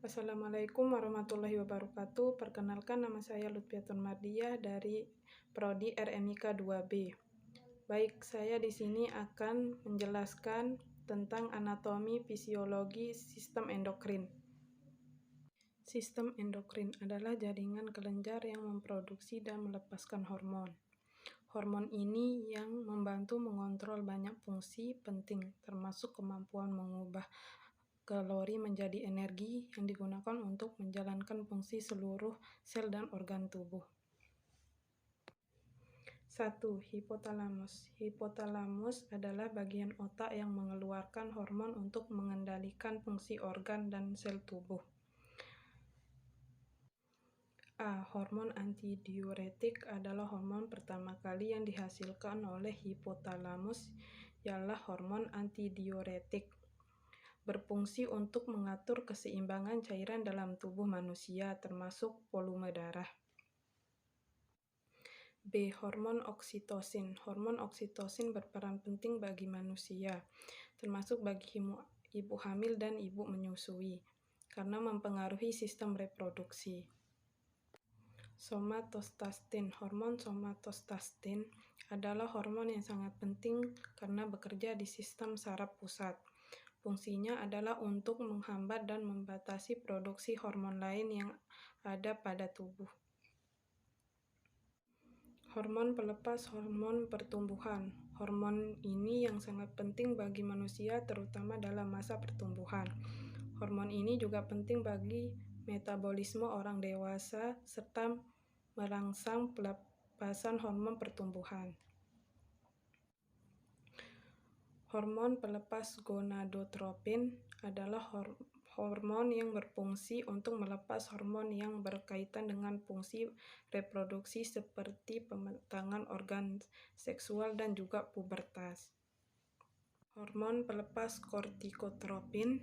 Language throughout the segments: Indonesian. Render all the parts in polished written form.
Assalamualaikum warahmatullahi wabarakatuh. Perkenalkan, nama saya Lutfiatun Mardiah dari Prodi RMIK 2B. Baik, saya di sini akan menjelaskan tentang anatomi fisiologi sistem endokrin. Sistem endokrin adalah jaringan kelenjar yang memproduksi dan melepaskan hormon. Hormon ini yang membantu mengontrol banyak fungsi penting, termasuk kemampuan mengubah kalori menjadi energi yang digunakan untuk menjalankan fungsi seluruh sel dan organ tubuh. 1. Hipotalamus. Hipotalamus adalah bagian otak yang mengeluarkan hormon untuk mengendalikan fungsi organ dan sel tubuh. A. Hormon antidiuretik adalah hormon pertama kali yang dihasilkan oleh hipotalamus, ialah hormon antidiuretik. Berfungsi untuk mengatur keseimbangan cairan dalam tubuh manusia, termasuk volume darah. B. Hormon oksitosin. Hormon oksitosin berperan penting bagi manusia, termasuk bagi ibu hamil dan ibu menyusui, karena mempengaruhi sistem reproduksi. Somatostatin. Hormon somatostatin adalah hormon yang sangat penting karena bekerja di sistem saraf pusat. Fungsinya adalah untuk menghambat dan membatasi produksi hormon lain yang ada pada tubuh. Hormon pelepas hormon pertumbuhan. Hormon ini yang sangat penting bagi manusia, terutama dalam masa pertumbuhan. Hormon ini juga penting bagi metabolisme orang dewasa serta merangsang pelepasan hormon pertumbuhan. Hormon pelepas gonadotropin adalah hormon yang berfungsi untuk melepas hormon yang berkaitan dengan fungsi reproduksi seperti pematangan organ seksual dan juga pubertas. Hormon pelepas kortikotropin.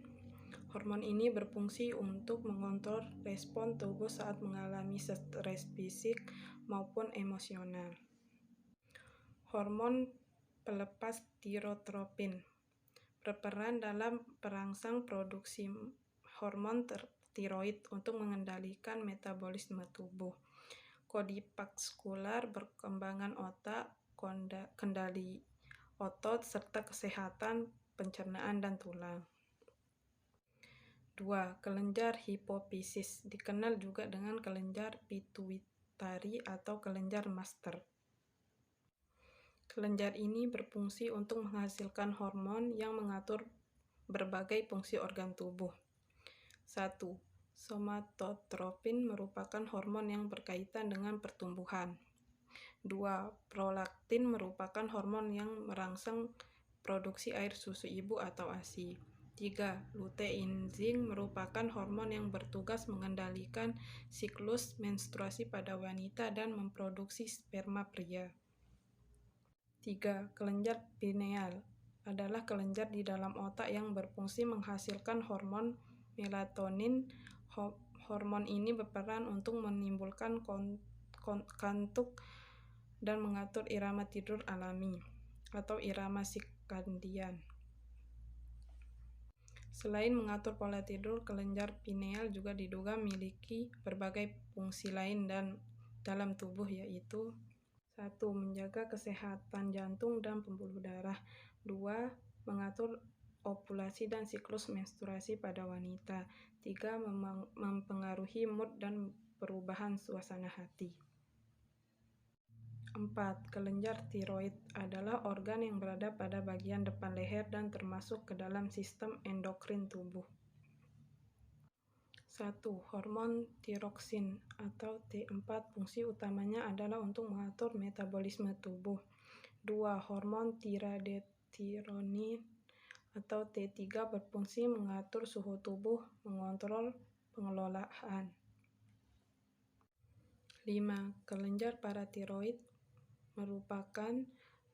Hormon ini berfungsi untuk mengontrol respon tubuh saat mengalami stres fisik maupun emosional. Hormon pelepas tirotropin berperan dalam perangsang produksi hormon tiroid untuk mengendalikan metabolisme tubuh, kodivaskular, perkembangan otak, kendali otot, serta kesehatan pencernaan dan tulang. 2. Kelenjar hipofisis, dikenal juga dengan kelenjar pituitari atau kelenjar master. Kelenjar ini berfungsi untuk menghasilkan hormon yang mengatur berbagai fungsi organ tubuh. 1. Somatotropin merupakan hormon yang berkaitan dengan pertumbuhan. 2. Prolaktin merupakan hormon yang merangsang produksi air susu ibu atau ASI. 3. Lutein merupakan hormon yang bertugas mengendalikan siklus menstruasi pada wanita dan memproduksi sperma pria. 3. Kelenjar pineal adalah kelenjar di dalam otak yang berfungsi menghasilkan hormon melatonin. Hormon ini berperan untuk menimbulkan kantuk dan mengatur irama tidur alami atau irama sirkadian. Selain mengatur pola tidur, kelenjar pineal juga diduga memiliki berbagai fungsi lain dalam tubuh, yaitu 1. Menjaga kesehatan jantung dan pembuluh darah. 2. Mengatur ovulasi dan siklus menstruasi pada wanita. 3. Mempengaruhi mood dan perubahan suasana hati. 4. Kelenjar tiroid adalah organ yang berada pada bagian depan leher dan termasuk ke dalam sistem endokrin tubuh. 1. Hormon tiroksin atau T4, fungsi utamanya adalah untuk mengatur metabolisme tubuh. 2. Hormon tiroidetironin atau T3 berfungsi mengatur suhu tubuh, mengontrol pengelolaan. 5. Kelenjar paratiroid merupakan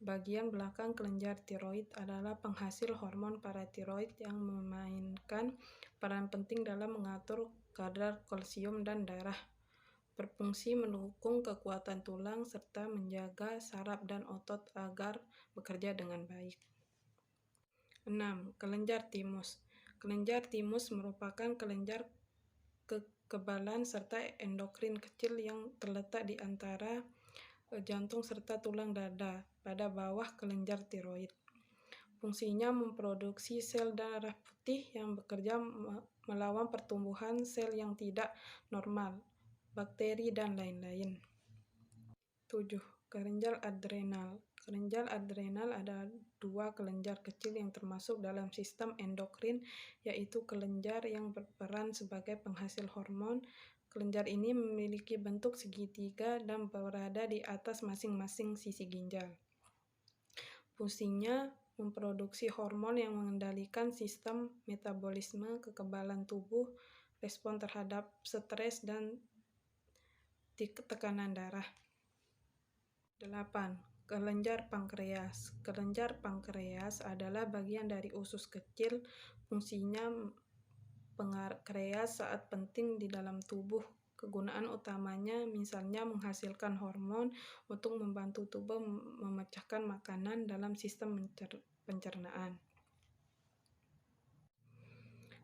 bagian belakang kelenjar tiroid adalah penghasil hormon paratiroid yang memainkan peran penting dalam mengatur kadar kalsium dan darah, berfungsi mendukung kekuatan tulang, serta menjaga saraf dan otot agar bekerja dengan baik. 6. Kelenjar timus. Kelenjar timus merupakan kelenjar kekebalan, serta endokrin kecil yang terletak di antara jantung serta tulang dada pada bawah kelenjar tiroid. Fungsinya memproduksi sel darah putih yang bekerja melawan pertumbuhan sel yang tidak normal, bakteri, dan lain-lain. 7. Kelenjar adrenal. Kelenjar adrenal ada dua kelenjar kecil yang termasuk dalam sistem endokrin, yaitu kelenjar yang berperan sebagai penghasil hormon. Kelenjar ini memiliki bentuk segitiga dan berada di atas masing-masing sisi ginjal. Fungsinya memproduksi hormon yang mengendalikan sistem metabolisme, kekebalan tubuh, respon terhadap stres, dan tekanan darah. 8. Kelenjar pankreas. Kelenjar pankreas adalah bagian dari usus kecil. Fungsinya pankreas sangat penting di dalam tubuh. Kegunaan utamanya misalnya menghasilkan hormon untuk membantu tubuh memecahkan makanan dalam sistem pencernaan.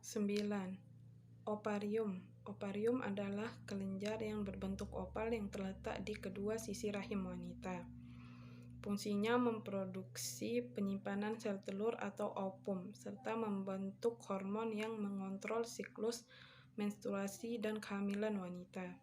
9. Ovarium. Ovarium adalah kelenjar yang berbentuk oval yang terletak di kedua sisi rahim wanita. Fungsinya memproduksi penyimpanan sel telur atau ovum, serta membentuk hormon yang mengontrol siklus menstruasi dan kehamilan wanita.